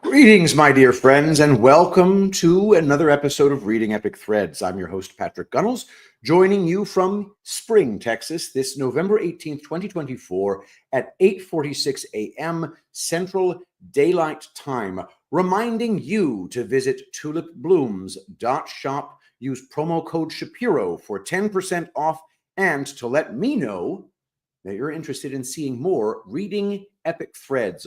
Greetings, my dear friends, and welcome to another episode of Reading Epic Threads. I'm your host, Patrick Gunnels, joining you from Spring, Texas, this November 18th, 2024 at 8:46 a.m. Central Daylight Time, reminding you to visit tulipblooms.shop, use promo code Shapiro for 10% off, and to let me know that you're interested in seeing more Reading Epic Threads.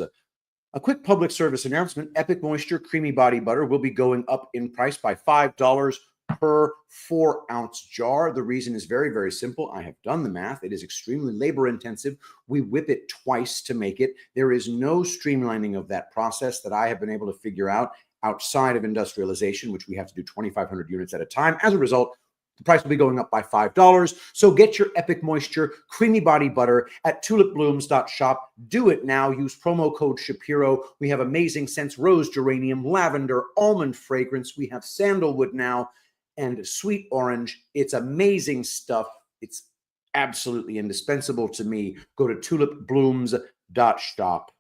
A quick public service announcement: Epic Moisture Creamy Body Butter will be going up in price by $5 per 4-ounce jar. The reason is very, very simple. I have done the math. It is extremely labor intensive. We whip it twice to make it. There is no streamlining of that process that I have been able to figure out outside of industrialization, which we have to do 2,500 units at a time. As a result, the price will be going up by $5. So get your Epic Moisture Creamy Body Butter at tulipblooms.shop. Do it now. Use promo code Shapiro. We have amazing scents: rose, geranium, lavender, almond fragrance. We have sandalwood now and sweet orange. It's amazing stuff. It's absolutely indispensable to me. Go to tulipblooms.shop.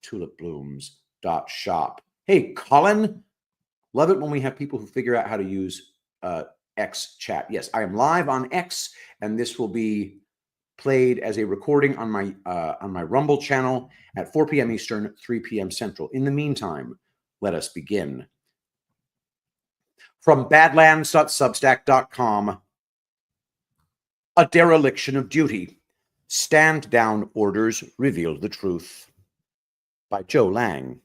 Tulipblooms.shop. Hey, Colin. Love it when we have people who figure out how to use X chat. Yes, I am live on X, and this will be played as a recording on my Rumble channel at 4 p.m. Eastern, 3 p.m. Central. In the meantime, let us begin. From badlands.substack.com, A Dereliction of Duty. Stand Down Orders Reveal the Truth, by Joe Lang.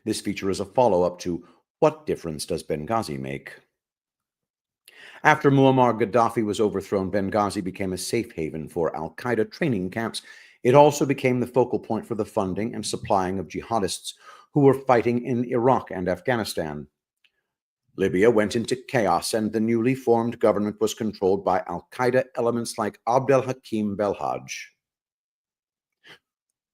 This feature is a follow-up to What Difference Does Benghazi Make? After Muammar Gaddafi was overthrown, Benghazi became a safe haven for al-Qaeda training camps. It also became the focal point for the funding and supplying of jihadists who were fighting in Iraq and Afghanistan. Libya went into chaos, and the newly formed government was controlled by al-Qaeda elements like Abd al-Hakim Belhaj.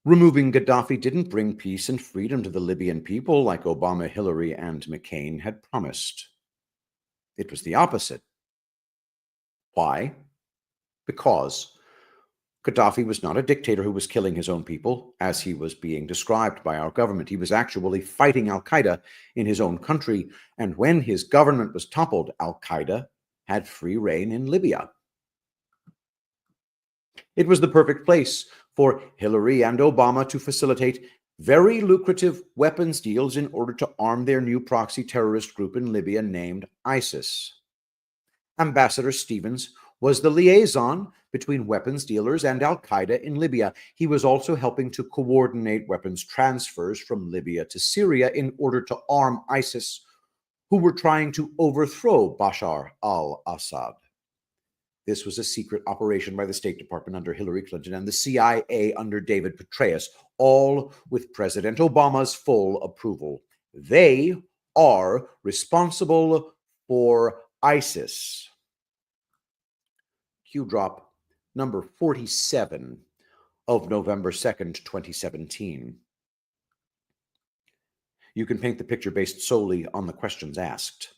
Removing Gaddafi didn't bring peace and freedom to the Libyan people like Obama, Hillary, and McCain had promised. It was the opposite. Why? Because Gaddafi was not a dictator who was killing his own people, as he was being described by our government. He was actually fighting al-Qaeda in his own country, and when his government was toppled, al-Qaeda had free reign in Libya. It was the perfect place for Hillary and Obama to facilitate very lucrative weapons deals in order to arm their new proxy terrorist group in Libya named ISIS. Ambassador Stevens was the liaison between weapons dealers and al-Qaeda in Libya. He was also helping to coordinate weapons transfers from Libya to Syria in order to arm ISIS, who were trying to overthrow Bashar al-Assad. This was a secret operation by the State Department under Hillary Clinton and the CIA under David Petraeus, all with President Obama's full approval. They are responsible for ISIS. Q drop number 47 of November 2nd, 2017. You can paint the picture based solely on the questions asked.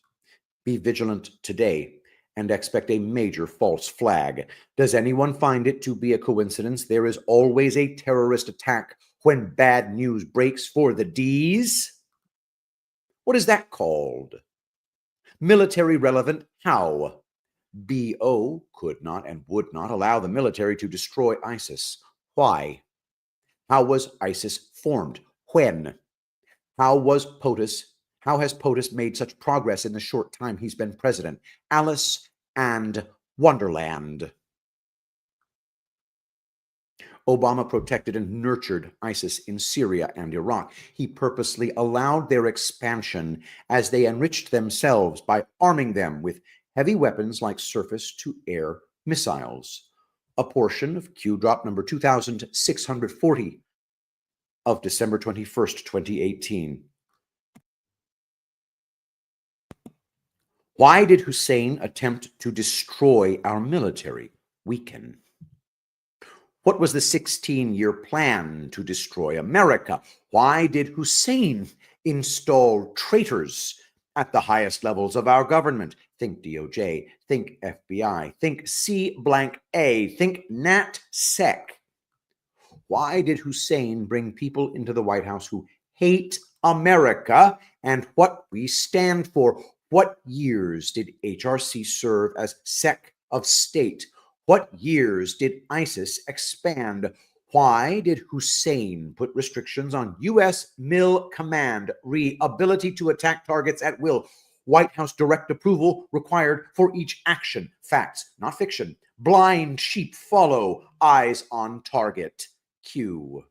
Be vigilant today and expect a major false flag. Does anyone find it to be a coincidence? There is always a terrorist attack when bad news breaks for the D's. What is that called? Military relevant how? BO could not and would not allow the military to destroy ISIS. Why? How was ISIS formed? When? How has POTUS made such progress in the short time he's been president? Alice and Wonderland. Obama protected and nurtured ISIS in Syria and Iraq. He purposely allowed their expansion as they enriched themselves by arming them with heavy weapons like surface-to-air missiles. A portion of Q drop number 2640 of December 21st, 2018. Why did Hussein attempt to destroy our military? Weaken. What was the 16-year plan to destroy America? Why did Hussein install traitors at the highest levels of our government? Think DOJ, think FBI, think C blank A, think NatSec. Why did Hussein bring people into the White House who hate America and what we stand for? What years did HRC serve as Sec of State? What years did ISIS expand? Why did Hussein put restrictions on U.S. MIL command, ability to attack targets at will, White House direct approval required for each action, facts, not fiction, blind sheep follow, eyes on target? Q.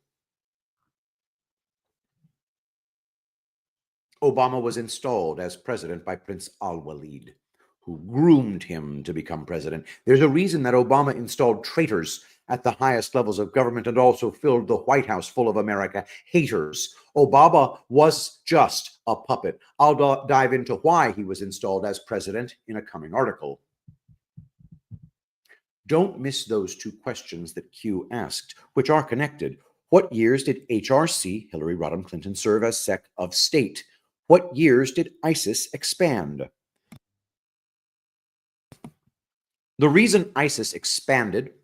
Obama was installed as president by Prince Al-Walid, who groomed him to become president. There's a reason that Obama installed traitors at the highest levels of government and also filled the White House full of America haters. Obama was just a puppet. I'll dive into why he was installed as president in a coming article. Don't miss those two questions that Q asked, which are connected. What years did HRC, Hillary Rodham Clinton, serve as Sec of State? What years did ISIS expand? The reason ISIS expanded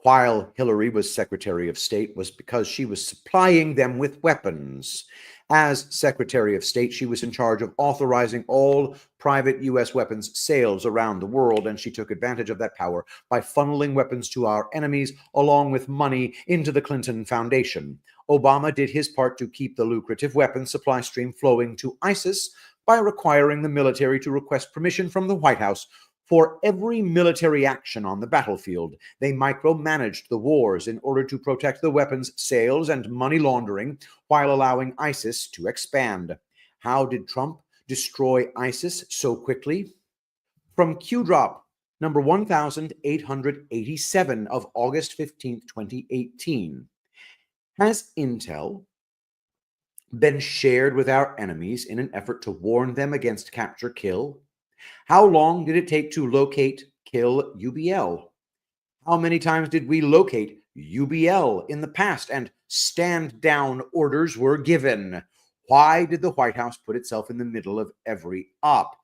while Hillary was Secretary of State was because she was supplying them with weapons. As Secretary of State, she was in charge of authorizing all private U.S. weapons sales around the world, and she took advantage of that power by funneling weapons to our enemies along with money into the Clinton Foundation. Obama did his part to keep the lucrative weapons supply stream flowing to ISIS by requiring the military to request permission from the White House for every military action on the battlefield. They micromanaged the wars in order to protect the weapons sales and money laundering while allowing ISIS to expand. How did Trump destroy ISIS so quickly? From Q-Drop, number 1887 of August 15th, 2018. Has intel been shared with our enemies in an effort to warn them against capture kill? How long did it take to locate, kill UBL? How many times did we locate UBL in the past and stand down orders were given? Why did the White House put itself in the middle of every op?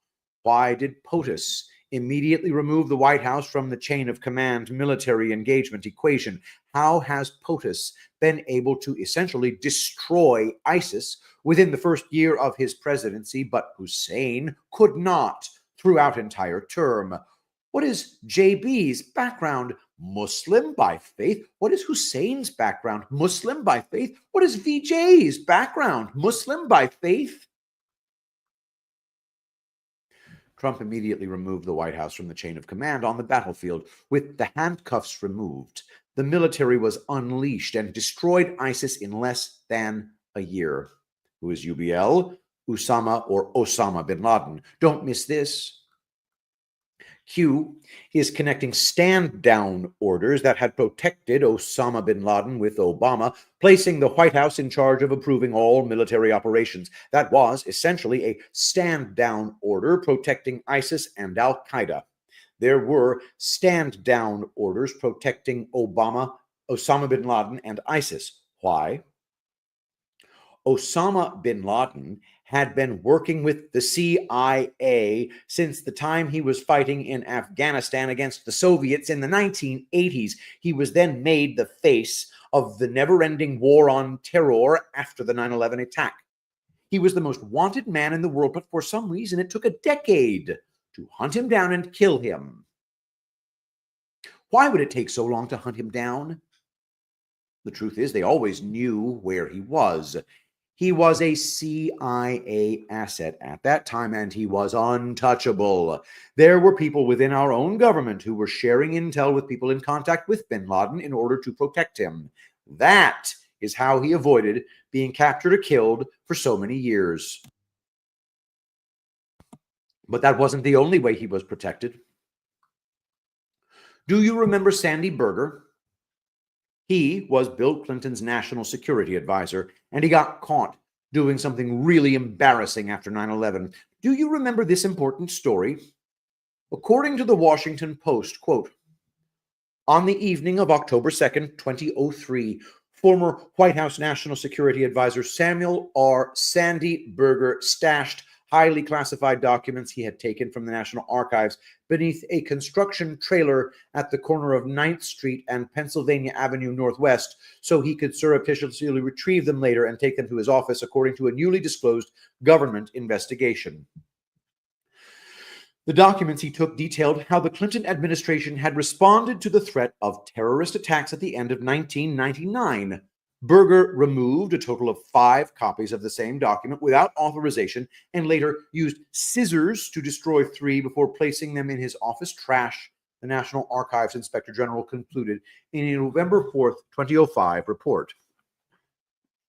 Why did POTUS immediately remove the White House from the chain of command military engagement equation? How has POTUS been able to essentially destroy ISIS within the first year of his presidency, but Hussein could not throughout entire term? What is JB's background? Muslim by faith. What is Hussein's background? Muslim by faith. What is VJ's background? Muslim by faith. Trump immediately removed the White House from the chain of command on the battlefield with the handcuffs removed. The military was unleashed and destroyed ISIS in less than a year. Who is UBL? Osama bin Laden. Don't miss this. Q is connecting stand-down orders that had protected Osama bin Laden with Obama, placing the White House in charge of approving all military operations. That was essentially a stand-down order protecting ISIS and Al-Qaeda. There were stand-down orders protecting Obama, Osama bin Laden, and ISIS. Why? Osama bin Laden had been working with the CIA since the time he was fighting in Afghanistan against the Soviets in the 1980s. He was then made the face of the never-ending war on terror after the 9/11 attack. He was the most wanted man in the world, but for some reason it took a decade to hunt him down and kill him. Why would it take so long to hunt him down? The truth is, they always knew where he was. He was a CIA asset at that time, and he was untouchable. There were people within our own government who were sharing intel with people in contact with bin Laden in order to protect him. That is how he avoided being captured or killed for so many years. But that wasn't the only way he was protected. Do you remember Sandy Berger? He was Bill Clinton's national security advisor, and he got caught doing something really embarrassing after 9/11. Do you remember this important story? According to the Washington Post, quote, on the evening of October 2nd, 2003, former White House National Security Advisor Samuel R. Sandy Berger stashed highly classified documents he had taken from the National Archives beneath a construction trailer at the corner of 9th Street and Pennsylvania Avenue Northwest, so he could surreptitiously retrieve them later and take them to his office, according to a newly disclosed government investigation. The documents he took detailed how the Clinton administration had responded to the threat of terrorist attacks at the end of 1999. Berger removed a total of 5 copies of the same document without authorization and later used scissors to destroy 3 before placing them in his office trash, the National Archives Inspector General concluded in a November 4, 2005 report.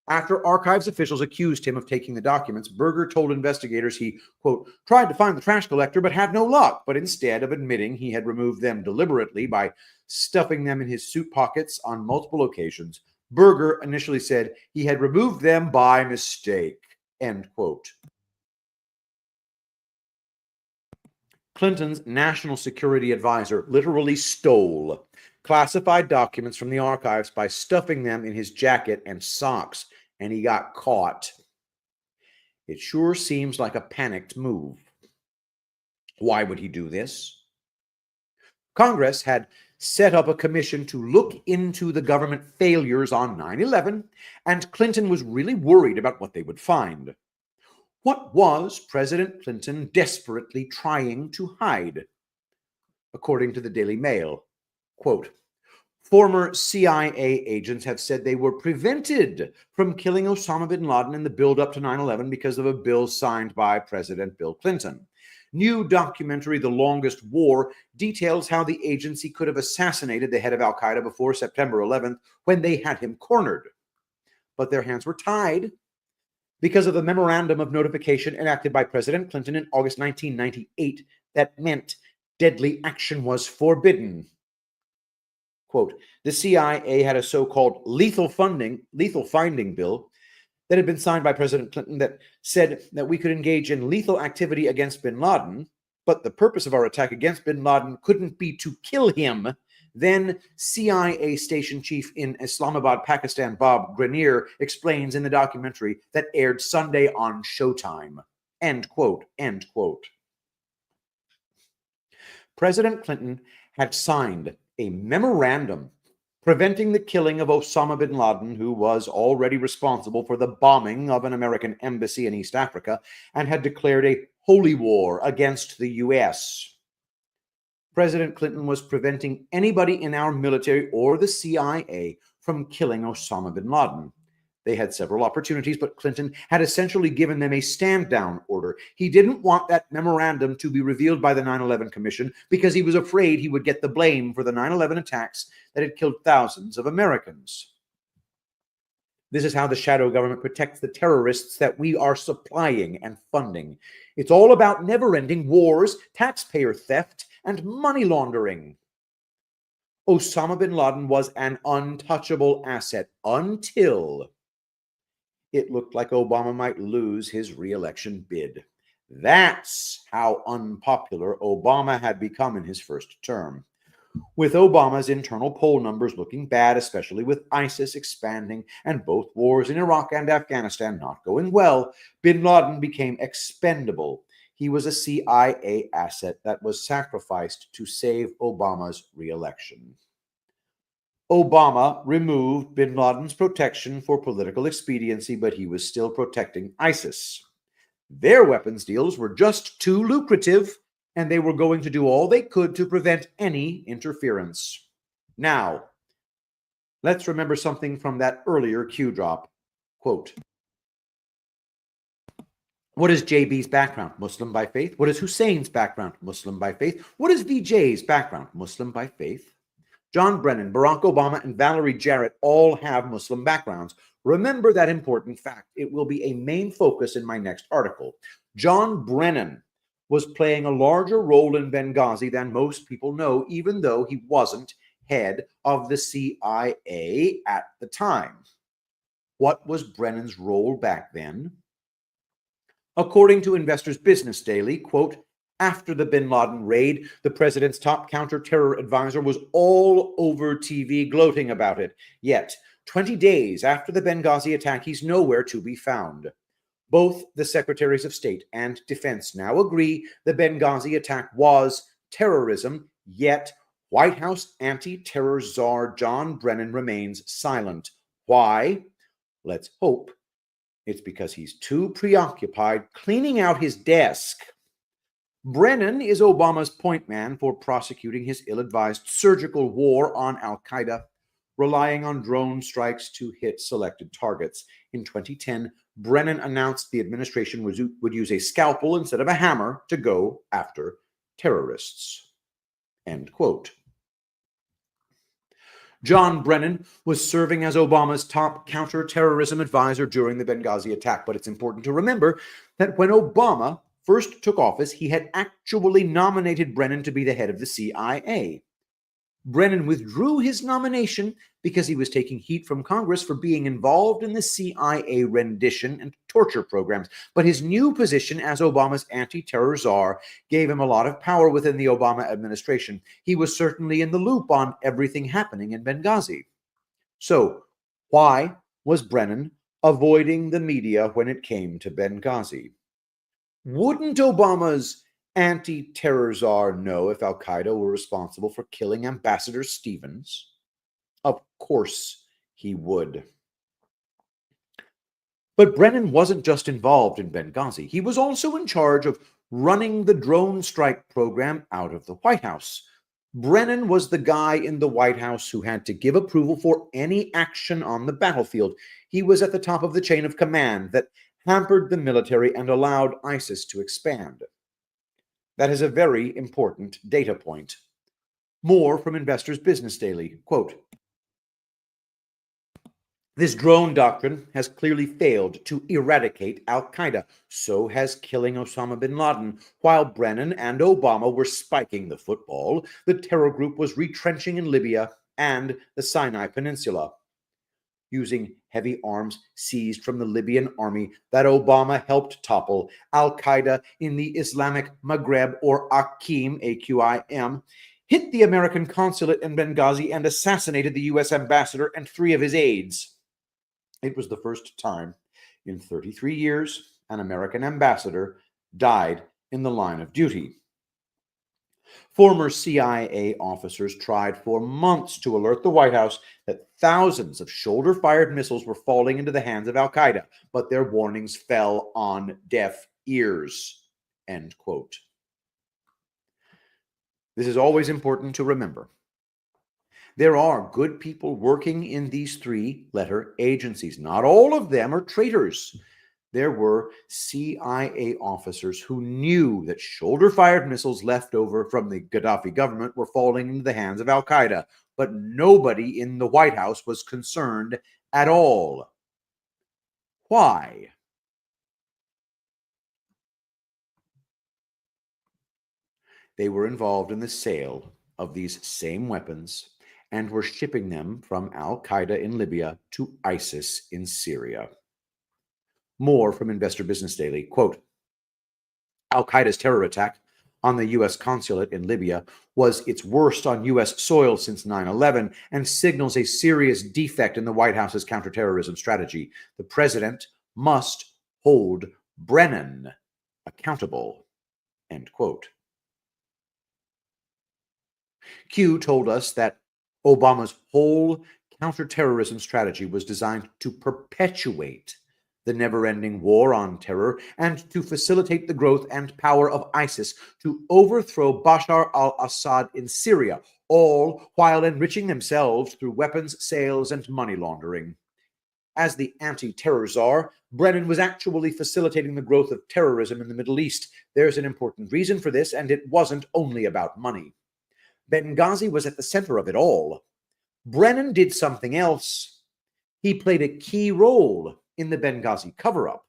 After archives officials accused him of taking the documents, Berger told investigators he, quote, tried to find the trash collector but had no luck, but instead of admitting he had removed them deliberately by stuffing them in his suit pockets on multiple occasions, Berger initially said he had removed them by mistake, end quote. Clinton's national security advisor literally stole classified documents from the archives by stuffing them in his jacket and socks, and he got caught. It sure seems like a panicked move. Why would he do this? Congress had set up a commission to look into the government failures on 9/11, and Clinton was really worried about what they would find. What was President Clinton desperately trying to hide? According to the Daily Mail, quote, former CIA agents have said they were prevented from killing Osama bin Laden in the build-up to 9/11 because of a bill signed by President Bill Clinton. New documentary, The Longest War, details how the agency could have assassinated the head of Al-Qaeda before September 11th when they had him cornered. But their hands were tied because of the memorandum of notification enacted by President Clinton in August 1998 that meant deadly action was forbidden. Quote, the CIA had a so-called lethal finding bill that had been signed by President Clinton that said that we could engage in lethal activity against bin Laden, but the purpose of our attack against bin Laden couldn't be to kill him. Then CIA station chief in Islamabad, Pakistan, Bob Grenier, explains in the documentary that aired Sunday on Showtime. End quote, end quote. President Clinton had signed a memorandum preventing the killing of Osama bin Laden, who was already responsible for the bombing of an American embassy in East Africa, and had declared a holy war against the U.S. President Clinton was preventing anybody in our military or the CIA from killing Osama bin Laden. They had several opportunities, but Clinton had essentially given them a stand-down order. He didn't want that memorandum to be revealed by the 9/11 Commission because he was afraid he would get the blame for the 9/11 attacks that had killed thousands of Americans. This is how the shadow government protects the terrorists that we are supplying and funding. It's all about never-ending wars, taxpayer theft, and money laundering. Osama bin Laden was an untouchable asset until it looked like Obama might lose his re-election bid. That's how unpopular Obama had become in his first term. With Obama's internal poll numbers looking bad, especially with ISIS expanding and both wars in Iraq and Afghanistan not going well, bin Laden became expendable. He was a CIA asset that was sacrificed to save Obama's re-election. Obama removed bin Laden's protection for political expediency, but he was still protecting ISIS. Their weapons deals were just too lucrative, and they were going to do all they could to prevent any interference. Now, let's remember something from that earlier Q drop. Quote, what is JB's background? Muslim by faith. What is Hussein's background? Muslim by faith. What is VJ's background? Muslim by faith. John Brennan, Barack Obama, and Valerie Jarrett all have Muslim backgrounds. Remember that important fact. It will be a main focus in my next article. John Brennan was playing a larger role in Benghazi than most people know, even though he wasn't head of the CIA at the time. What was Brennan's role back then? According to Investors Business Daily, quote, after the bin Laden raid, the president's top counter-terror advisor was all over TV gloating about it. Yet, 20 days after the Benghazi attack, he's nowhere to be found. Both the Secretaries of State and Defense now agree the Benghazi attack was terrorism, yet White House anti-terror czar John Brennan remains silent. Why? Let's hope it's because he's too preoccupied cleaning out his desk. Brennan is Obama's point man for prosecuting his ill-advised surgical war on al-Qaeda, relying on drone strikes to hit selected targets. In 2010, Brennan announced the administration would use a scalpel instead of a hammer to go after terrorists. End quote. John Brennan was serving as Obama's top counterterrorism advisor during the Benghazi attack, but it's important to remember that when Obama first took office, he had actually nominated Brennan to be the head of the CIA. Brennan withdrew his nomination because he was taking heat from Congress for being involved in the CIA rendition and torture programs. But his new position as Obama's anti-terror czar gave him a lot of power within the Obama administration. He was certainly in the loop on everything happening in Benghazi. So, why was Brennan avoiding the media when it came to Benghazi? Wouldn't Obama's anti-terror czar know if al-Qaeda were responsible for killing Ambassador Stevens? Of course he would. But Brennan wasn't just involved in Benghazi. He was also in charge of running the drone strike program out of the White House. Brennan was the guy in the White House who had to give approval for any action on the battlefield. He was at the top of the chain of command that hampered the military and allowed ISIS to expand. That is a very important data point. More from Investor's Business Daily. Quote, "This drone doctrine has clearly failed to eradicate al-Qaeda. So has killing Osama bin Laden. While Brennan and Obama were spiking the football, the terror group was retrenching in Libya and the Sinai Peninsula, using heavy arms seized from the Libyan army that Obama helped topple. Al-Qaeda in the Islamic Maghreb, or AQIM, A-Q-I-M, hit the American consulate in Benghazi and assassinated the U.S. ambassador and 3 of his aides. It was the first time in 33 years an American ambassador died in the line of duty." Former CIA officers tried for months to alert the White House that thousands of shoulder-fired missiles were falling into the hands of al-Qaeda, but their warnings fell on deaf ears. End quote. This is always important to remember. There are good people working in these 3-letter agencies. Not all of them are traitors. There were CIA officers who knew that shoulder-fired missiles left over from the Gaddafi government were falling into the hands of al-Qaeda, but nobody in the White House was concerned at all. Why? They were involved in the sale of these same weapons and were shipping them from al-Qaeda in Libya to ISIS in Syria. More from Investor Business Daily. Quote, "Al-Qaeda's terror attack on the U.S. consulate in Libya was its worst on U.S. soil since 9/11 and signals a serious defect in the White House's counterterrorism strategy. The president must hold Brennan accountable." End quote. Q told us that Obama's whole counterterrorism strategy was designed to perpetuate the never-ending war on terror and to facilitate the growth and power of ISIS to overthrow Bashar al-Assad in Syria, all while enriching themselves through weapons sales and money laundering. As the anti-terror czar, Brennan was actually facilitating the growth of terrorism in the Middle East. There's an important reason for this, and it wasn't only about money. Benghazi was at the center of it all. Brennan did something else. He played a key role in the Benghazi cover-up.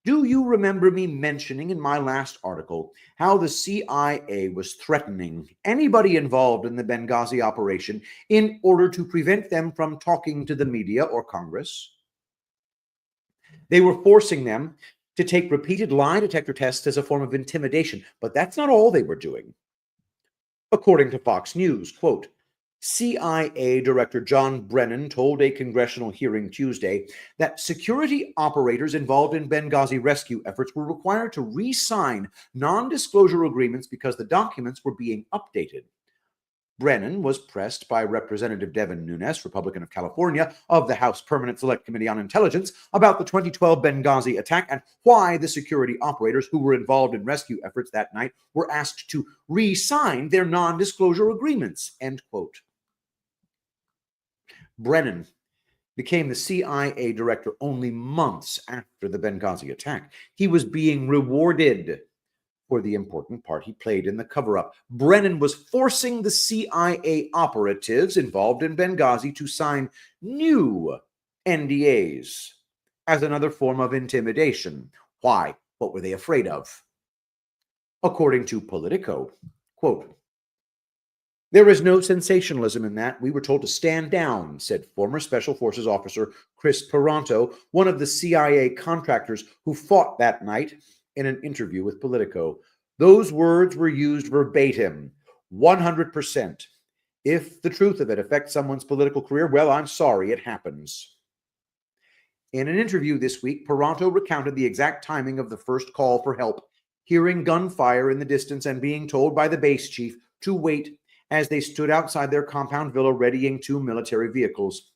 Do you remember me mentioning in my last article how the CIA was threatening anybody involved in the Benghazi operation in order to prevent them from talking to the media or Congress? They were forcing them to take repeated lie detector tests as a form of intimidation, but that's not all they were doing. According to Fox News, quote, CIA Director John Brennan told a congressional hearing Tuesday that security operators involved in Benghazi rescue efforts were required to re-sign non-disclosure agreements because the documents were being updated. Brennan was pressed by Representative Devin Nunes, Republican of California, of the House Permanent Select Committee on Intelligence, about the 2012 Benghazi attack and why the security operators who were involved in rescue efforts that night were asked to re-sign their non-disclosure agreements, end quote. Brennan became the CIA director only months after the Benghazi attack. He was being rewarded for the important part he played in the cover-up. Brennan was forcing the CIA operatives involved in Benghazi to sign new NDAs as another form of intimidation. Why? What were they afraid of? According to Politico, quote, "There is no sensationalism in that. We were told to stand down," said former Special Forces officer Chris Paronto, one of the CIA contractors who fought that night, in an interview with Politico. "Those words were used verbatim, 100%. If the truth of it affects someone's political career, well, I'm sorry, it happens." In an interview this week, Paronto recounted the exact timing of the first call for help, hearing gunfire in the distance and being told by the base chief to wait as they stood outside their compound villa readying 2 military vehicles.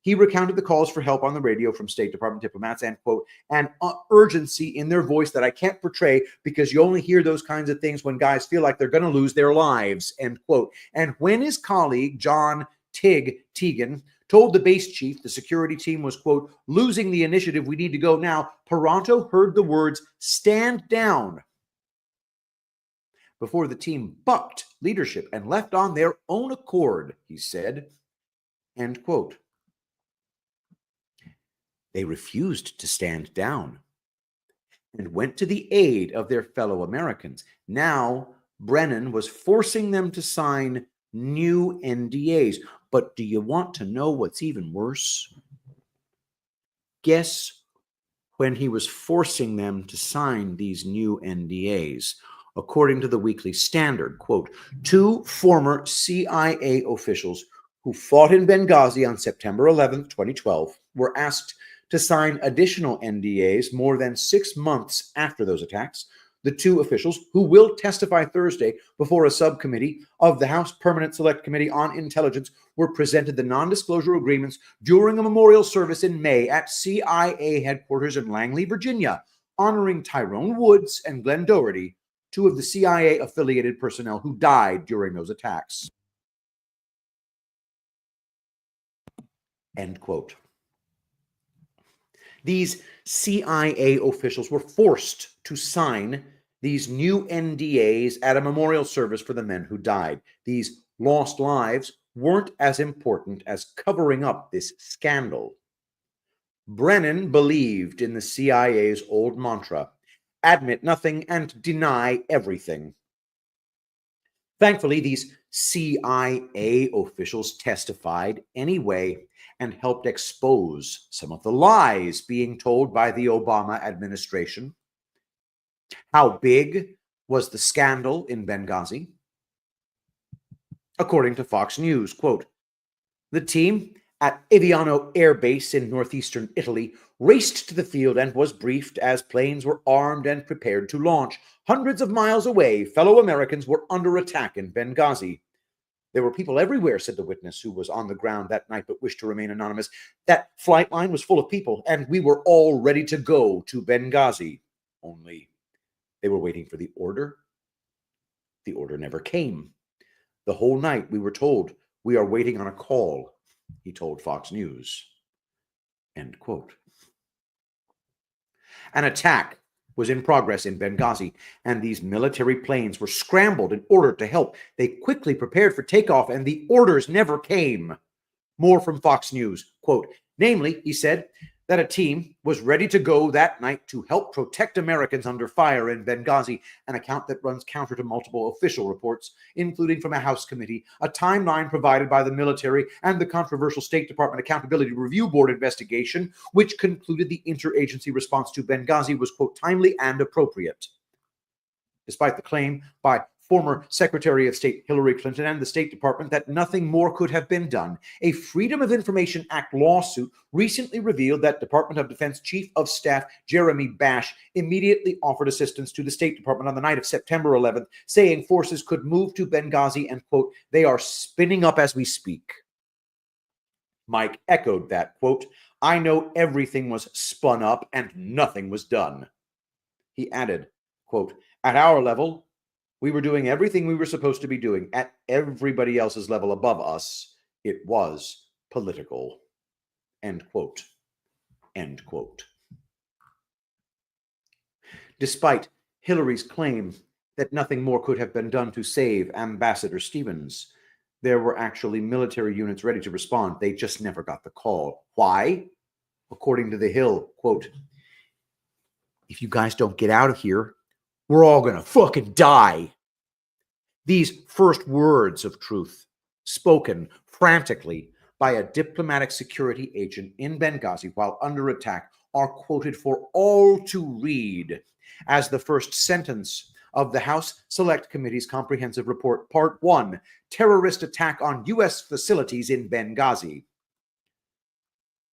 He recounted the calls for help on the radio from State Department diplomats and, quote, "an urgency in their voice that I can't portray because you only hear those kinds of things when guys feel like they're going to lose their lives," end quote. And when his colleague, John Teagan, told the base chief the security team was, quote, "losing the initiative, we need to go now," Paronto heard the words, "stand down," before the team bucked leadership and left on their own accord, he said, end quote. They refused to stand down and went to the aid of their fellow Americans. Now, Brennan was forcing them to sign new NDAs. But do you want to know what's even worse? Guess when he was forcing them to sign these new NDAs. According to the Weekly Standard, quote, 2 former CIA officials who fought in Benghazi on September 11, 2012, were asked to sign additional NDAs more than 6 months after those attacks. The 2 officials, who will testify Thursday before a subcommittee of the House Permanent Select Committee on Intelligence, were presented the non-disclosure agreements during a memorial service in May at CIA headquarters in Langley, Virginia, honoring Tyrone Woods and Glenn Doherty, 2 of the CIA-affiliated personnel who died during those attacks. End quote. These CIA officials were forced to sign these new NDAs at a memorial service for the men who died. These lost lives weren't as important as covering up this scandal. Brennan believed in the CIA's old mantra, admit nothing and deny everything. Thankfully, these CIA officials testified anyway and helped expose some of the lies being told by the Obama administration. How big was the scandal in Benghazi? According to Fox News, quote, "The team at Aviano Air Base in northeastern Italy raced to the field and was briefed as planes were armed and prepared to launch. Hundreds of miles away, fellow Americans were under attack in Benghazi. There were people everywhere," said the witness who was on the ground that night but wished to remain anonymous. "That flight line was full of people, and we were all ready to go to Benghazi. Only they were waiting for the order. The order never came. The whole night we were told, 'We are waiting on a call,'" he told Fox News. End quote. An attack was in progress in Benghazi, and these military planes were scrambled in order to help. They quickly prepared for takeoff, and the orders never came. More from Fox News, quote, "Namely," he said, "that a team was ready to go that night to help protect Americans under fire in Benghazi," an account that runs counter to multiple official reports, including from a House committee, a timeline provided by the military, and the controversial State Department Accountability Review Board investigation, which concluded the interagency response to Benghazi was, quote, "timely and appropriate." Despite the claim by former Secretary of State Hillary Clinton and the State Department that nothing more could have been done. A Freedom of Information Act lawsuit recently revealed that Department of Defense Chief of Staff Jeremy Bash immediately offered assistance to the State Department on the night of September 11th, saying forces could move to Benghazi and, quote, they are spinning up as we speak. Mike echoed that, quote, I know everything was spun up and nothing was done. He added, quote, at our level, we were doing everything we were supposed to be doing. At everybody else's level above us, it was political. End quote. End quote. Despite Hillary's claim that nothing more could have been done to save Ambassador Stevens, there were actually military units ready to respond. They just never got the call. Why? According to The Hill, quote, if you guys don't get out of here, we're all going to fucking die. These first words of truth, spoken frantically by a diplomatic security agent in Benghazi while under attack, are quoted for all to read as the first sentence of the House Select Committee's Comprehensive Report, Part 1, Terrorist Attack on U.S. Facilities in Benghazi.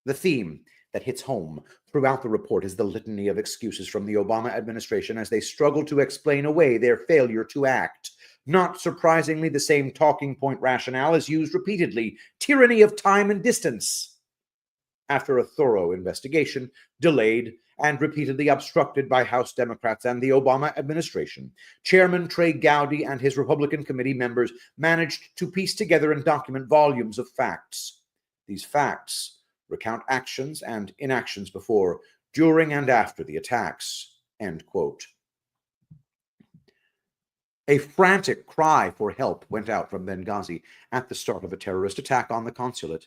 The theme that hits home throughout the report is the litany of excuses from the Obama administration as they struggle to explain away their failure to act. Not surprisingly, the same talking point rationale is used repeatedly: tyranny of time and distance. After a thorough investigation, delayed and repeatedly obstructed by House Democrats and the Obama administration, Chairman Trey Gowdy and his Republican committee members managed to piece together and document volumes of facts. These facts recount actions and inactions before, during, and after the attacks. End quote. A frantic cry for help went out from Benghazi at the start of a terrorist attack on the consulate.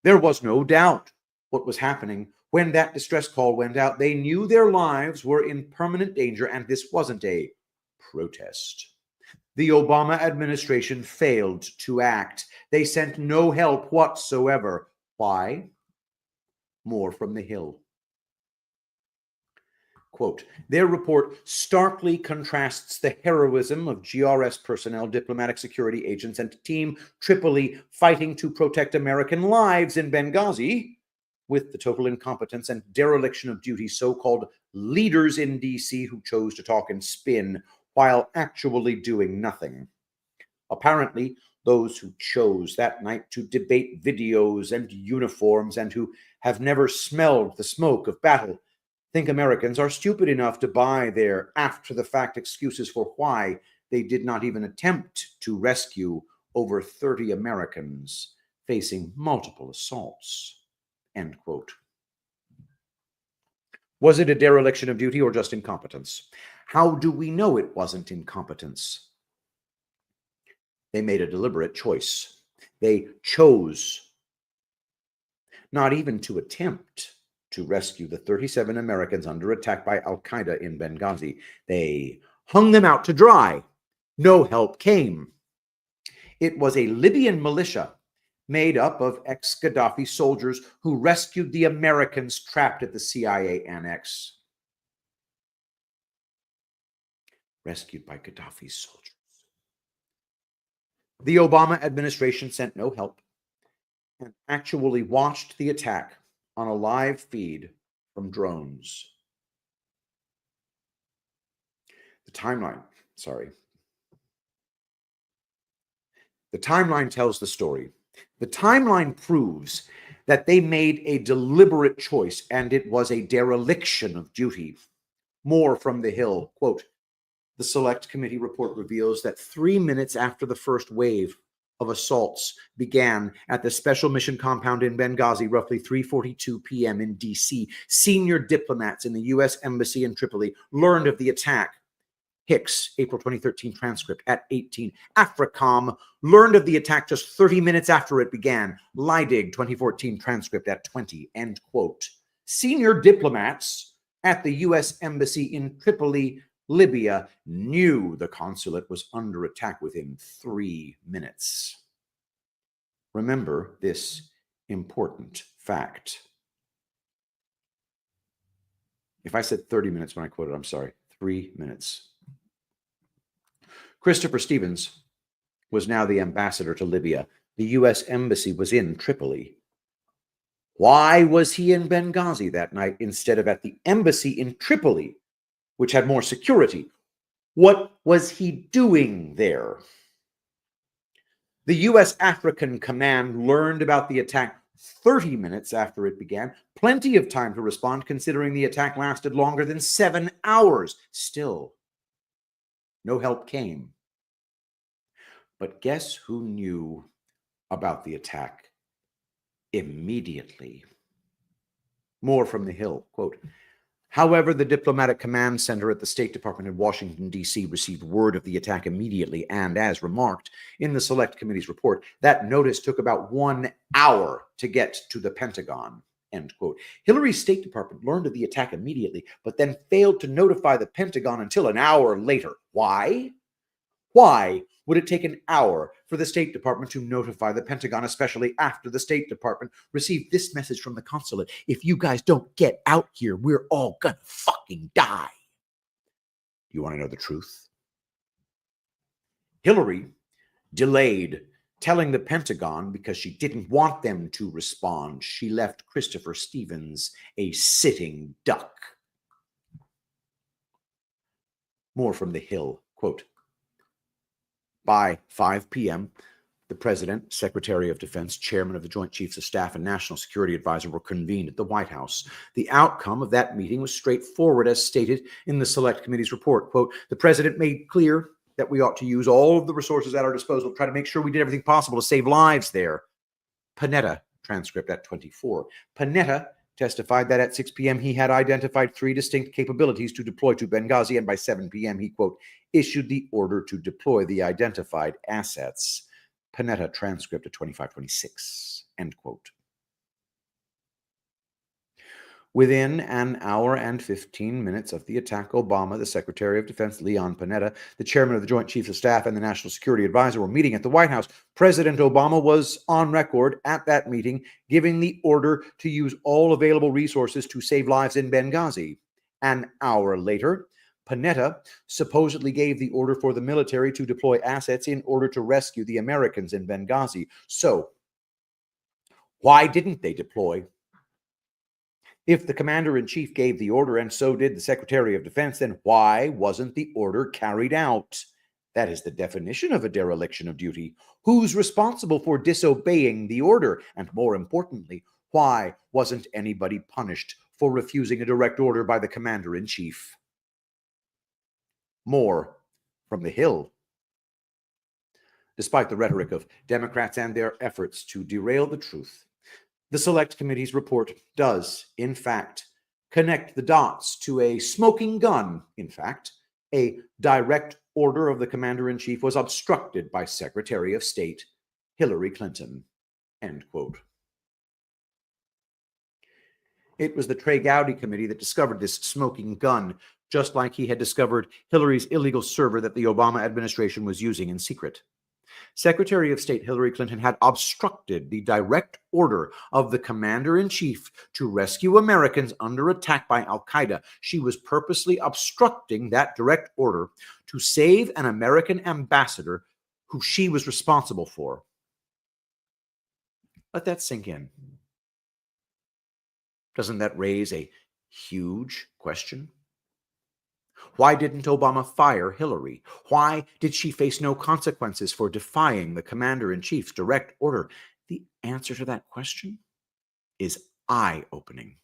There was no doubt what was happening when that distress call went out. They knew their lives were in permanent danger, and this wasn't a protest. The Obama administration failed to act. They sent no help whatsoever. Why? More from The Hill. Quote, their report starkly contrasts the heroism of GRS personnel, diplomatic security agents, and Team Tripoli fighting to protect American lives in Benghazi with the total incompetence and dereliction of duty so-called leaders in D.C. who chose to talk and spin while actually doing nothing. Apparently, those who chose that night to debate videos and uniforms and who have never smelled the smoke of battle think Americans are stupid enough to buy their after-the-fact excuses for why they did not even attempt to rescue over 30 Americans facing multiple assaults. End quote. Was it a dereliction of duty or just incompetence? How do we know it wasn't incompetence? They made a deliberate choice. They chose not even to attempt to rescue the 37 Americans under attack by al-Qaeda in Benghazi. They hung them out to dry. No help came. It was a Libyan militia made up of ex-Gaddafi soldiers who rescued the Americans trapped at the CIA annex. Rescued by Gaddafi's soldiers. The Obama administration sent no help and actually watched the attack on a live feed from drones. The timeline tells the story. The timeline proves that they made a deliberate choice, and it was a dereliction of duty. More from The Hill. Quote, the Select Committee report reveals that 3 minutes after the first wave of assaults began at the Special Mission Compound in Benghazi, roughly 3:42 p.m. in D.C., senior diplomats in the U.S. Embassy in Tripoli learned of the attack. Hicks, April 2013 transcript at 18. AFRICOM learned of the attack just 30 minutes after it began. Leidig, 2014 transcript at 20. End quote. Senior diplomats at the U.S. Embassy in Tripoli, Libya, knew the consulate was under attack within 3 minutes. Remember this important fact. If I said 30 minutes when I quoted, I'm sorry, 3 minutes. Christopher Stevens was now the ambassador to Libya. The U.S. embassy was in Tripoli. Why was he in Benghazi that night instead of at the embassy in Tripoli, which had more security? What was he doing there? The U.S. African Command learned about the attack 30 minutes after it began. Plenty of time to respond, considering the attack lasted longer than 7 hours. Still, no help came. But guess who knew about the attack immediately? More from the Hill, quote, however, the diplomatic command center at the State Department in Washington, D.C. received word of the attack immediately, and as remarked in the Select Committee's report, that notice took about 1 hour to get to the Pentagon, end quote. Hillary's State Department learned of the attack immediately, but then failed to notify the Pentagon until an hour later. Why? Why would it take an hour for the State Department to notify the Pentagon, especially after the State Department received this message from the consulate? If you guys don't get out here, we're all gonna fucking die. You want to know the truth? Hillary delayed telling the Pentagon because she didn't want them to respond. She left Christopher Stevens a sitting duck. More from the Hill, quote, by 5 p.m., the President, Secretary of Defense, Chairman of the Joint Chiefs of Staff, and National Security Advisor were convened at the White House. The outcome of that meeting was straightforward, as stated in the Select Committee's report. Quote, the President made clear that we ought to use all of the resources at our disposal to try to make sure we did everything possible to save lives there. Panetta, transcript at 24. Panetta testified that at 6 p.m. he had identified 3 distinct capabilities to deploy to Benghazi, and by 7 p.m. he, quote, issued the order to deploy the identified assets. Panetta, transcript at 2526, end quote. Within an hour and 15 minutes of the attack, Obama, the Secretary of Defense, Leon Panetta, the Chairman of the Joint Chiefs of Staff, and the National Security Advisor were meeting at the White House. President Obama was on record at that meeting, giving the order to use all available resources to save lives in Benghazi. An hour later, Panetta supposedly gave the order for the military to deploy assets in order to rescue the Americans in Benghazi. So, why didn't they deploy? If the commander-in-chief gave the order and so did the Secretary of Defense, then why wasn't the order carried out? That is the definition of a dereliction of duty. Who's responsible for disobeying the order? And more importantly, why wasn't anybody punished for refusing a direct order by the commander-in-chief? More from the Hill. Despite the rhetoric of Democrats and their efforts to derail the truth, the Select Committee's report does, in fact, connect the dots to a smoking gun. In fact, a direct order of the commander-in-chief was obstructed by Secretary of State Hillary Clinton, end quote. It was the Trey Gowdy Committee that discovered this smoking gun, just like he had discovered Hillary's illegal server that the Obama administration was using in secret. Secretary of State Hillary Clinton had obstructed the direct order of the commander-in-chief to rescue Americans under attack by al-Qaeda. She was purposely obstructing that direct order to save an American ambassador who she was responsible for. Let that sink in. Doesn't that raise a huge question? Why didn't Obama fire Hillary? Why did she face no consequences for defying the commander-in-chief's direct order? The answer to that question is eye-opening.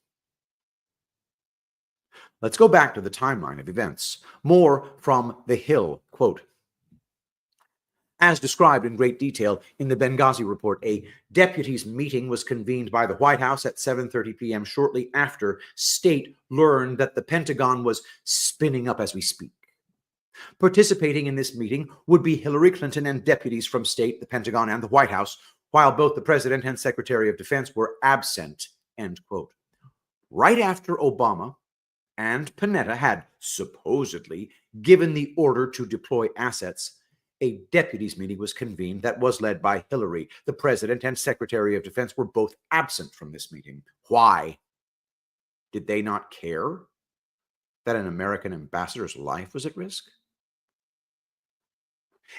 Let's go back to the timeline of events. More from the Hill, quote, as described in great detail in the Benghazi report, a deputies meeting was convened by the White House at 7:30 p.m. shortly after State learned that the Pentagon was spinning up as we speak. Participating in this meeting would be Hillary Clinton and deputies from State, the Pentagon, and the White House, while both the President and Secretary of Defense were absent, end quote. Right after Obama and Panetta had supposedly given the order to deploy assets, a deputies meeting was convened that was led by Hillary. The President and Secretary of Defense were both absent from this meeting. Why? Did they not care that an American ambassador's life was at risk?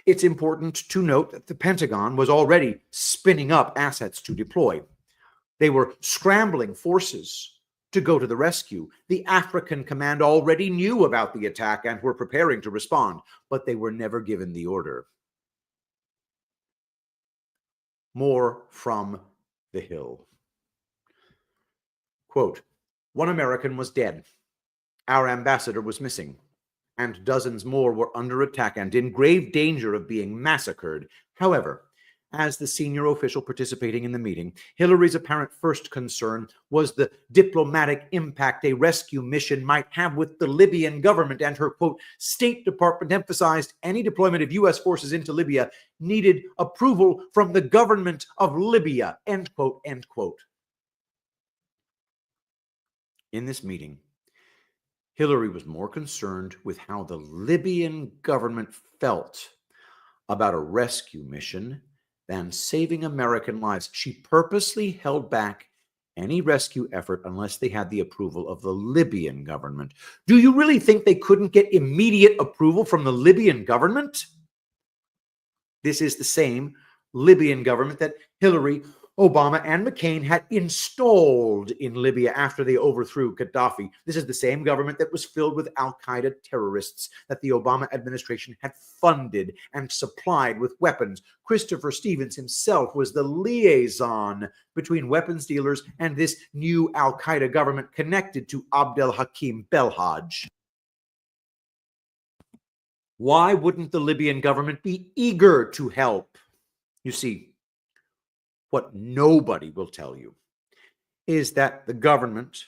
It's important to note that the Pentagon was already spinning up assets to deploy. They were scrambling forces to go to the rescue. The African command already knew about the attack and were preparing to respond, but they were never given the order. More from the Hill. Quote, "One American was dead. Our ambassador was missing, and dozens more were under attack and in grave danger of being massacred. However, as the senior official participating in the meeting, Hillary's apparent first concern was the diplomatic impact a rescue mission might have with the Libyan government, and her, quote, State Department emphasized any deployment of U.S. forces into Libya needed approval from the government of Libya, end quote, end quote." In this meeting, Hillary was more concerned with how the Libyan government felt about a rescue mission than saving American lives. She purposely held back any rescue effort unless they had the approval of the Libyan government. Do you really think they couldn't get immediate approval from the Libyan government? This is the same Libyan government that Hillary, Obama, and McCain had installed in Libya after they overthrew Gaddafi. This is the same government that was filled with al-Qaeda terrorists that the Obama administration had funded and supplied with weapons. Christopher Stevens himself was the liaison between weapons dealers and this new al-Qaeda government connected to Abdel Hakim Belhaj. Why wouldn't the Libyan government be eager to help? You see, what nobody will tell you is that the government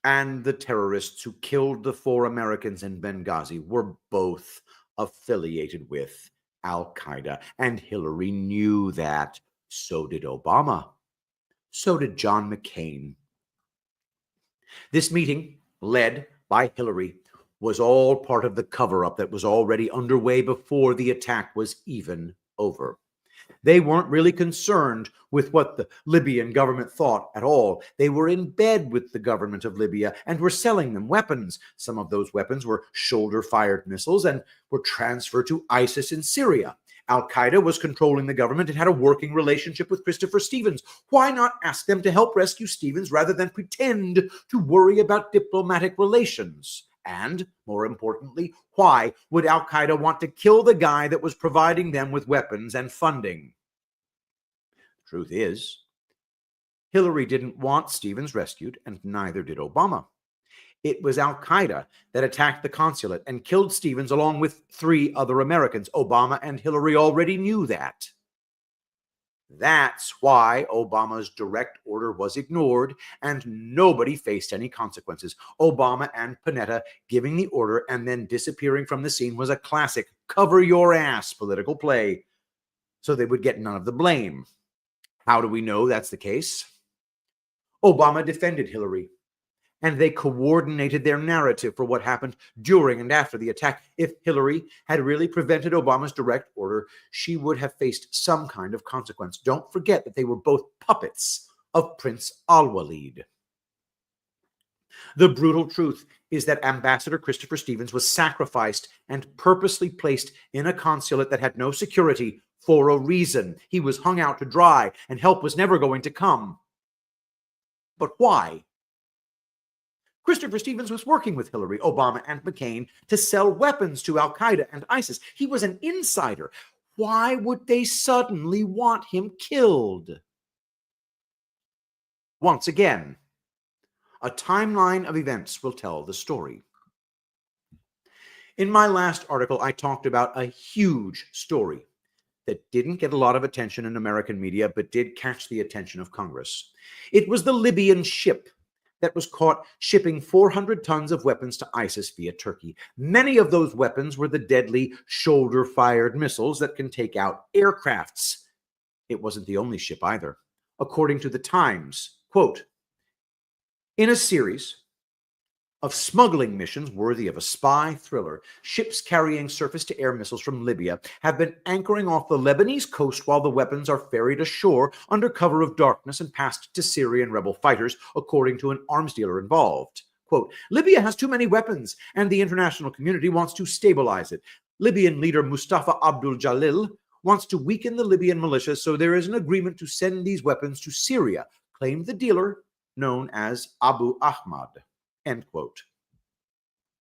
and the terrorists who killed the 4 Americans in Benghazi were both affiliated with al-Qaeda, and Hillary knew that. So did Obama. So did John McCain. This meeting, led by Hillary, was all part of the cover-up that was already underway before the attack was even over. They weren't really concerned with what the Libyan government thought at all. They were in bed with the government of Libya and were selling them weapons. Some of those weapons were shoulder-fired missiles and were transferred to ISIS in Syria. Al-Qaeda was controlling the government and had a working relationship with Christopher Stevens. Why not ask them to help rescue Stevens rather than pretend to worry about diplomatic relations? And, more importantly, why would al-Qaeda want to kill the guy that was providing them with weapons and funding? Truth is, Hillary didn't want Stevens rescued, and neither did Obama. It was al-Qaeda that attacked the consulate and killed Stevens along with 3 other Americans. Obama and Hillary already knew that. That's why Obama's direct order was ignored and nobody faced any consequences. Obama and Panetta giving the order and then disappearing from the scene was a classic cover your ass political play, so they would get none of the blame. How do we know that's the case? Obama defended Hillary, and they coordinated their narrative for what happened during and after the attack. If Hillary had really prevented Obama's direct order, she would have faced some kind of consequence. Don't forget that they were both puppets of Prince Al-Walid. The brutal truth is that Ambassador Christopher Stevens was sacrificed and purposely placed in a consulate that had no security for a reason. He was hung out to dry, and help was never going to come. But why? Christopher Stevens was working with Hillary, Obama, and McCain to sell weapons to al-Qaeda and ISIS. He was an insider. Why would they suddenly want him killed? Once again, a timeline of events will tell the story. In my last article, I talked about a huge story that didn't get a lot of attention in American media, but did catch the attention of Congress. It was the Libyan ship that was caught shipping 400 tons of weapons to ISIS via Turkey. Many of those weapons were the deadly shoulder-fired missiles that can take out aircrafts. It wasn't the only ship either. According to the Times, quote, in a series of smuggling missions worthy of a spy thriller, ships carrying surface-to-air missiles from Libya have been anchoring off the Lebanese coast while the weapons are ferried ashore under cover of darkness and passed to Syrian rebel fighters, according to an arms dealer involved. Quote, Libya has too many weapons, and the international community wants to stabilize it. Libyan leader Mustafa Abdul Jalil wants to weaken the Libyan militia, so there is an agreement to send these weapons to Syria, claimed the dealer known as Abu Ahmad. End quote.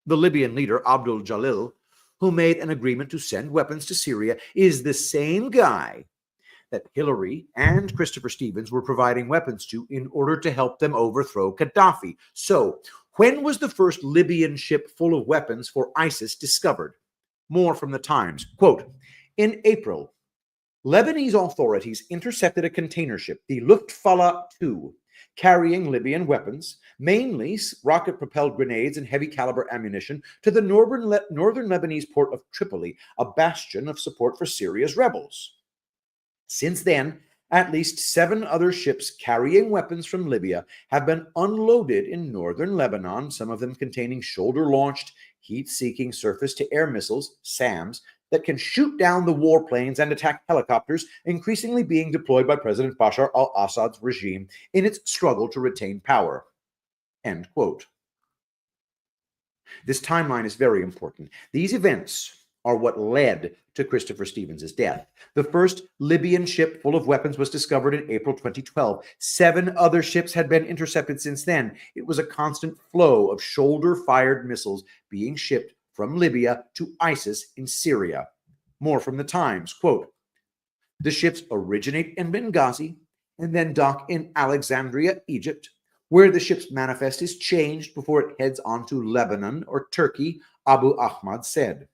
The Libyan leader Abdul Jalil, who made an agreement to send weapons to Syria, is the same guy that Hillary and Christopher Stevens were providing weapons to in order to help them overthrow Gaddafi. So, when was the first Libyan ship full of weapons for ISIS discovered? More from the Times. Quote, in April, Lebanese authorities intercepted a container ship, the Luftwaffe 2, carrying Libyan weapons, mainly rocket-propelled grenades and heavy-caliber ammunition, to the northern Lebanese port of Tripoli, a bastion of support for Syria's rebels. Since then, at least 7 other ships carrying weapons from Libya have been unloaded in northern Lebanon, some of them containing shoulder-launched, heat-seeking surface-to-air missiles, SAMs, that can shoot down the warplanes and attack helicopters, increasingly being deployed by President Bashar al-Assad's regime in its struggle to retain power. End quote. This timeline is very important. These events are what led to Christopher Stevens' death. The first Libyan ship full of weapons was discovered in April 2012. 7 other ships had been intercepted since then. It was a constant flow of shoulder-fired missiles being shipped from Libya to ISIS in Syria. More from the Times. Quote, the ships originate in Benghazi and then dock in Alexandria, Egypt, where the ship's manifest is changed before it heads on to Lebanon or Turkey, Abu Ahmad said.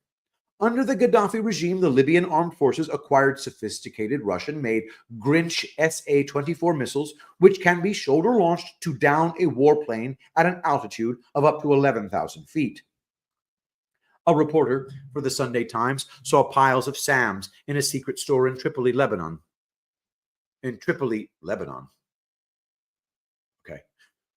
Under the Gaddafi regime, the Libyan armed forces acquired sophisticated Russian-made Grinch SA-24 missiles, which can be shoulder-launched to down a warplane at an altitude of up to 11,000 feet. A reporter for the Sunday Times saw piles of SAMs in a secret store in Tripoli, Lebanon. Okay.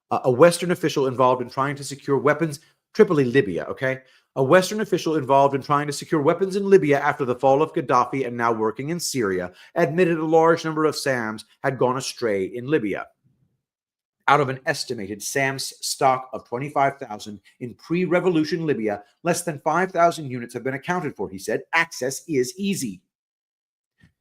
A Western official involved in trying to secure weapons, Tripoli, Libya, okay? A Western official involved in trying to secure weapons in Libya after the fall of Gaddafi and now working in Syria admitted a large number of SAMs had gone astray in Libya. Out of an estimated SAMs stock of 25,000 in pre-revolution Libya, less than 5,000 units have been accounted for, he said. Access is easy.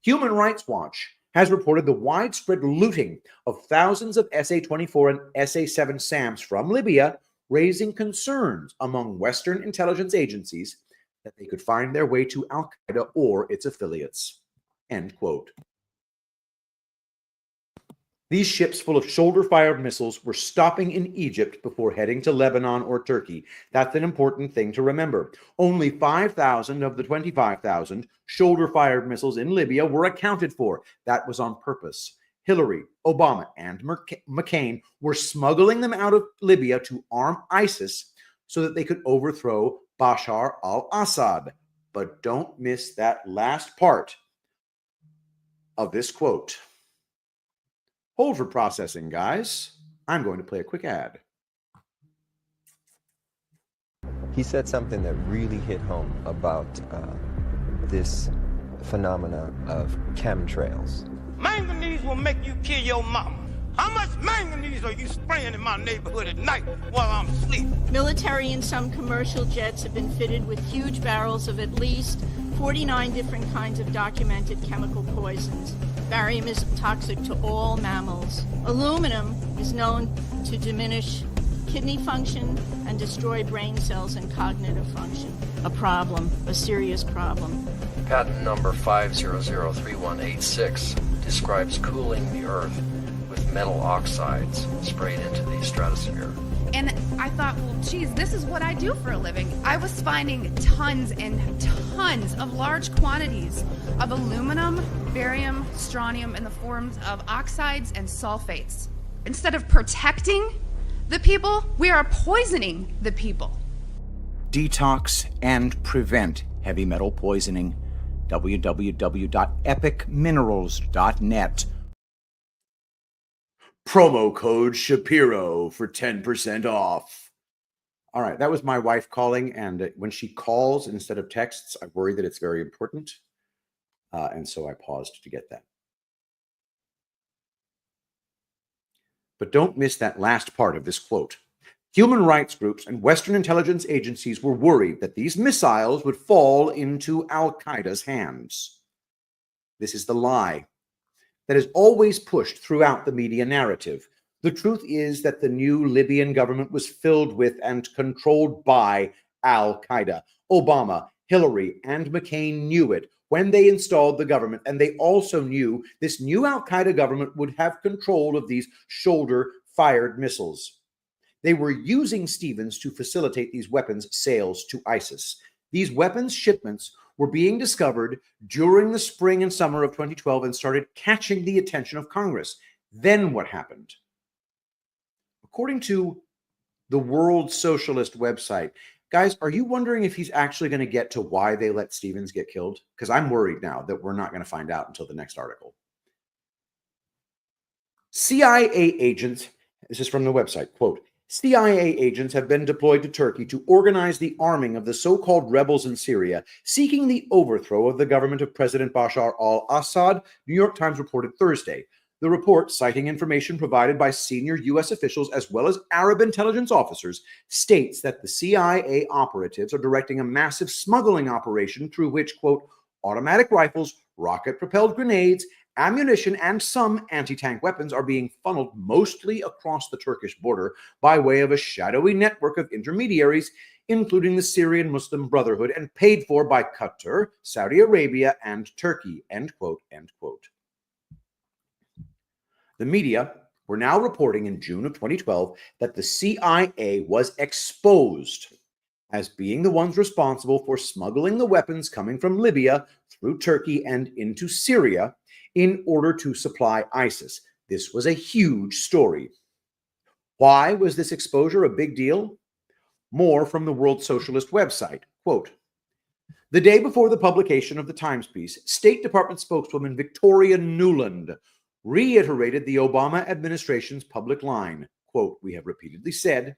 Human Rights Watch has reported the widespread looting of thousands of SA-24 and SA-7 SAMs from Libya, raising concerns among Western intelligence agencies that they could find their way to al-Qaeda or its affiliates. End quote. These ships full of shoulder-fired missiles were stopping in Egypt before heading to Lebanon or Turkey. That's an important thing to remember. Only 5,000 of the 25,000 shoulder-fired missiles in Libya were accounted for. That was on purpose. Hillary, Obama, and McCain were smuggling them out of Libya to arm ISIS so that they could overthrow Bashar al-Assad. But don't miss that last part of this quote. Hold for processing, guys. I'm going to play a quick ad. He said something that really hit home about this phenomena of chemtrails. Manganese will make you kill your mama. How much manganese are you spraying in my neighborhood at night while I'm asleep? Military and some commercial jets have been fitted with huge barrels of at least 49 different kinds of documented chemical poisons. Barium is toxic to all mammals. Aluminum is known to diminish kidney function and destroy brain cells and cognitive function. A problem, a serious problem. Patent number 5003186 describes cooling the Earth with metal oxides sprayed into the stratosphere. And I thought, well, geez, this is what I do for a living. I was finding tons and tons of large quantities of aluminum, barium, strontium in the forms of oxides and sulfates. Instead of protecting the people, we are poisoning the people. Detox and prevent heavy metal poisoning. www.epicminerals.net. Promo code Shapiro for 10% off. All right, that was my wife calling, and when she calls instead of texts, I worry that it's very important, and so I paused to get that. But don't miss that last part of this quote. Human rights groups and Western intelligence agencies were worried that these missiles would fall into al-Qaeda's hands. This is the lie that is always pushed throughout the media narrative. The truth is that the new Libyan government was filled with and controlled by al-Qaeda. Obama, Hillary, and McCain knew it when they installed the government, and they also knew this new al-Qaeda government would have control of these shoulder-fired missiles. They were using Stevens to facilitate these weapons sales to ISIS. These weapons shipments were being discovered during the spring and summer of 2012 and started catching the attention of Congress. Then what happened? According to the World Socialist website, guys, are you wondering if he's actually going to get to why they let Stevens get killed? Because I'm worried now that we're not going to find out until the next article. CIA agents, this is from the website, quote, CIA agents have been deployed to Turkey to organize the arming of the so-called rebels in Syria, seeking the overthrow of the government of President Bashar al-Assad, New York Times reported Thursday. The report, citing information provided by senior U.S. officials as well as Arab intelligence officers, states that the CIA operatives are directing a massive smuggling operation through which, quote, automatic rifles, rocket-propelled grenades, ammunition, and some anti-tank weapons are being funneled mostly across the Turkish border by way of a shadowy network of intermediaries, including the Syrian Muslim Brotherhood, and paid for by Qatar, Saudi Arabia, and Turkey, end quote, end quote. The media were now reporting in June of 2012 that the CIA was exposed as being the ones responsible for smuggling the weapons coming from Libya through Turkey and into Syria in order to supply ISIS. This was a huge story. Why was this exposure a big deal? More from the World Socialist website. Quote, the day before the publication of the Times piece, State Department spokeswoman Victoria Nuland reiterated the Obama administration's public line. Quote, we have repeatedly said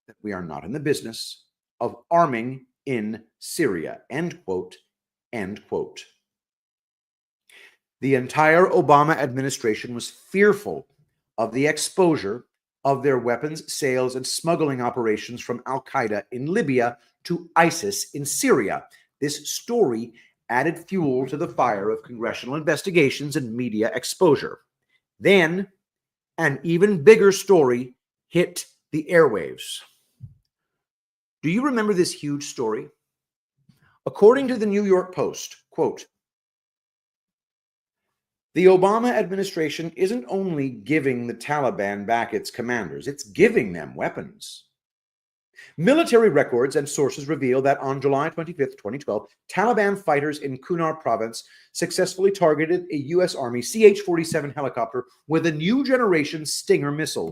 that we are not in the business of arming in Syria. End quote, end quote. The entire Obama administration was fearful of the exposure of their weapons sales and smuggling operations from al-Qaeda in Libya to ISIS in Syria. This story added fuel to the fire of congressional investigations and media exposure. Then, an even bigger story hit the airwaves. Do you remember this huge story? According to the New York Post, quote, the Obama administration isn't only giving the Taliban back its commanders, it's giving them weapons. Military records and sources reveal that on July 25, 2012, Taliban fighters in Kunar province successfully targeted a U.S. Army CH-47 helicopter with a new generation Stinger missile.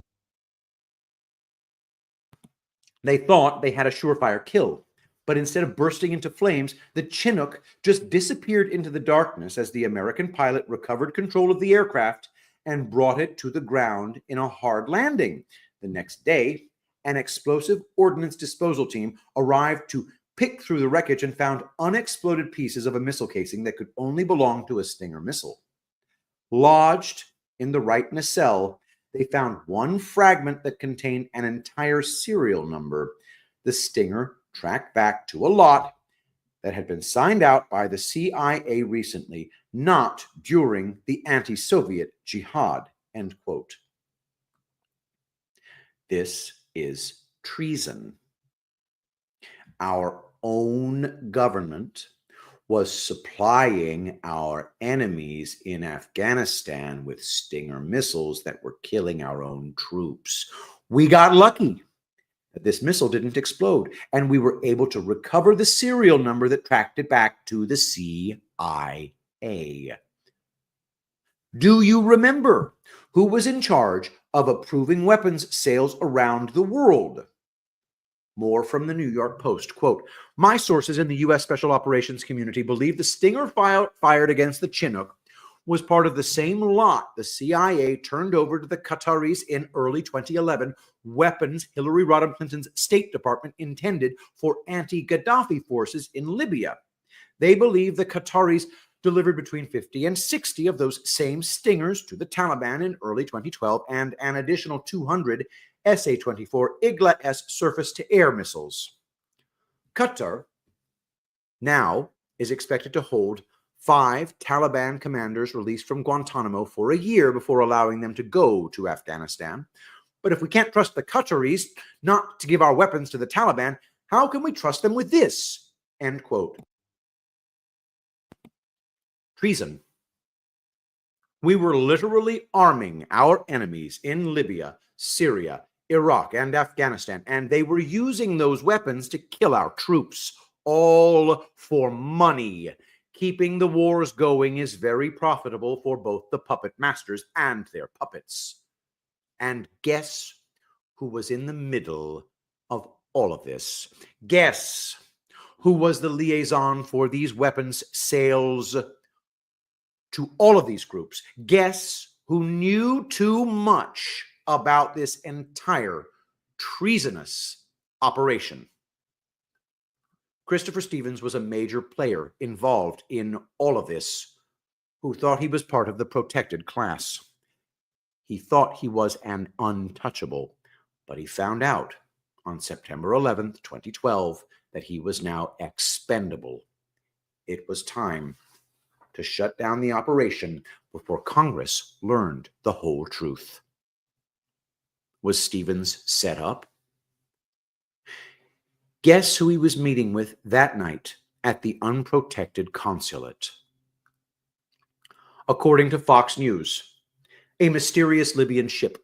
They thought they had a surefire kill, but instead of bursting into flames, the Chinook just disappeared into the darkness as the American pilot recovered control of the aircraft and brought it to the ground in a hard landing. The next day, an explosive ordnance disposal team arrived to pick through the wreckage and found unexploded pieces of a missile casing that could only belong to a Stinger missile. Lodged in the right nacelle, they found one fragment that contained an entire serial number. The Stinger tracked back to a lot that had been signed out by the CIA recently, not during the anti-Soviet jihad, end quote. This is treason. Our own government was supplying our enemies in Afghanistan with Stinger missiles that were killing our own troops. We got lucky that this missile didn't explode, and we were able to recover the serial number that tracked it back to the CIA. Do you remember who was in charge of approving weapons sales around the world? More from the New York Post. Quote, my sources in the U.S. Special Operations community believe the Stinger fired against the Chinook was part of the same lot the CIA turned over to the Qataris in early 2011, weapons Hillary Rodham Clinton's State Department intended for anti-Gaddafi forces in Libya. They believe the Qataris delivered between 50 and 60 of those same Stingers to the Taliban in early 2012 and an additional 200 SA-24 Igla-S surface-to-air missiles. Qatar now is expected to hold 5 Taliban commanders released from Guantanamo for a year before allowing them to go to Afghanistan. But if we can't trust the Qataris not to give our weapons to the Taliban, how can we trust them with this? End quote. Treason. We were literally arming our enemies in Libya, Syria, Iraq, and Afghanistan, and they were using those weapons to kill our troops, all for money. Keeping the wars going is very profitable for both the puppet masters and their puppets. And guess who was in the middle of all of this? Guess who was the liaison for these weapons sales to all of these groups? Guess who knew too much about this entire treasonous operation? Christopher Stevens was a major player involved in all of this, who thought he was part of the protected class. He thought he was an untouchable, but he found out on September 11th, 2012, that he was now expendable. It was time to shut down the operation before Congress learned the whole truth. Was Stevens set up? Guess who he was meeting with that night at the unprotected consulate? According to Fox News, a mysterious Libyan ship,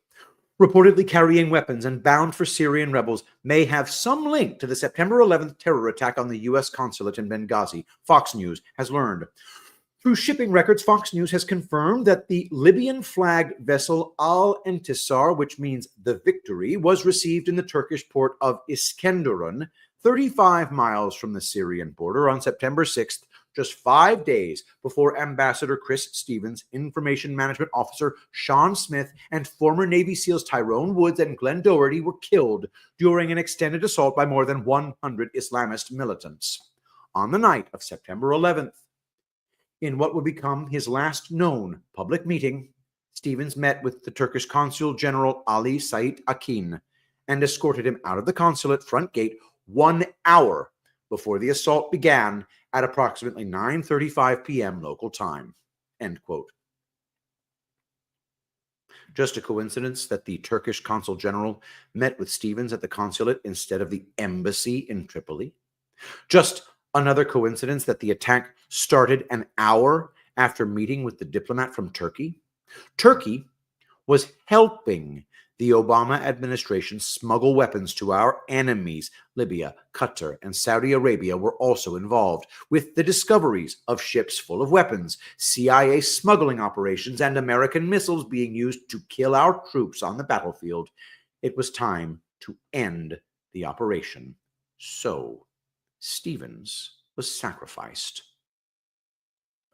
reportedly carrying weapons and bound for Syrian rebels, may have some link to the September 11th terror attack on the U.S. consulate in Benghazi, Fox News has learned. Through shipping records, Fox News has confirmed that the Libyan-flagged vessel Al-Intisar, which means the Victory, was received in the Turkish port of Iskenderun, 35 miles from the Syrian border, on September 6th, just 5 days before Ambassador Chris Stevens, Information Management Officer Sean Smith, and former Navy SEALs Tyrone Woods and Glenn Doherty were killed during an extended assault by more than 100 Islamist militants. On the night of September 11th, in what would become his last known public meeting, Stevens met with the Turkish Consul General Ali Said Akin and escorted him out of the consulate front gate 1 hour before the assault began at approximately 9:35 p.m. local time. End quote. Just a coincidence that the Turkish Consul General met with Stevens at the consulate instead of the embassy in Tripoli? Just another coincidence that the attack started an hour after meeting with the diplomat from Turkey? Turkey was helping the Obama administration smuggle weapons to our enemies. Libya, Qatar, and Saudi Arabia were also involved, with the discoveries of ships full of weapons, CIA smuggling operations, and American missiles being used to kill our troops on the battlefield. It was time to end the operation. So Stevens was sacrificed.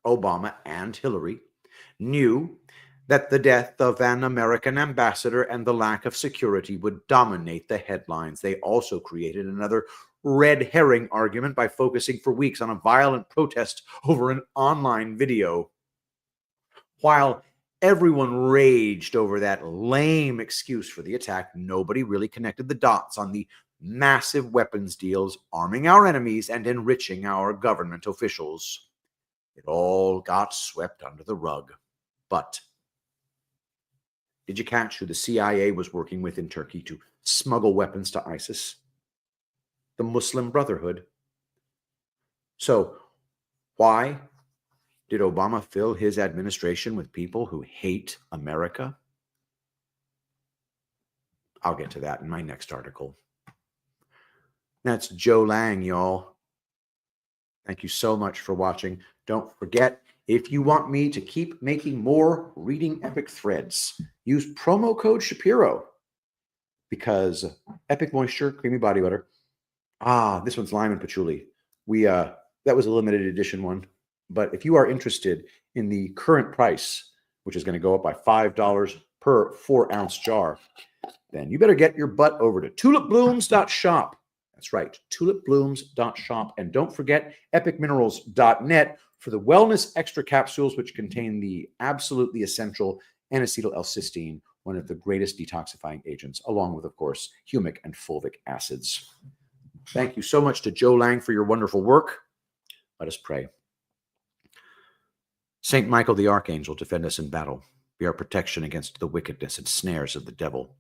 Obama and Hillary knew that the death of an American ambassador and the lack of security would dominate the headlines. They also created another red herring argument by focusing for weeks on a violent protest over an online video. While everyone raged over that lame excuse for the attack, nobody really connected the dots on the massive weapons deals arming our enemies and enriching our government officials. It all got swept under the rug. But did you catch who the CIA was working with in Turkey to smuggle weapons to ISIS? The Muslim Brotherhood. So why did Obama fill his administration with people who hate America? I'll get to that in my next article. That's Joe Lang, y'all. Thank you so much for watching. Don't forget, if you want me to keep making more reading epic threads, use promo code Shapiro, because Epic Moisture Creamy Body Butter. This one's lime and patchouli. That was a limited edition one. But if you are interested in the current price, which is going to go up by $5 per 4-ounce jar, then you better get your butt over to tulipblooms.shop. That's right, tulipblooms.shop. And don't forget epicminerals.net for the wellness extra capsules, which contain the absolutely essential N-acetyl-L-cysteine one of the greatest detoxifying agents, along with, of course, humic and fulvic acids. Thank you so much to Joe Lang for your wonderful work. Let us pray. Saint Michael the Archangel, defend us in battle. Be our protection against the wickedness and snares of the devil.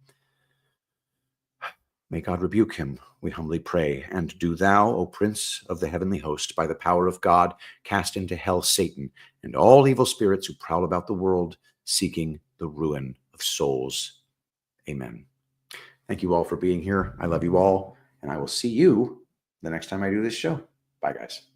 May God rebuke him, we humbly pray. And do thou, O Prince of the heavenly host, by the power of God, cast into hell Satan and all evil spirits who prowl about the world, seeking the ruin of souls. Amen. Thank you all for being here. I love you all, and I will see you the next time I do this show. Bye, guys.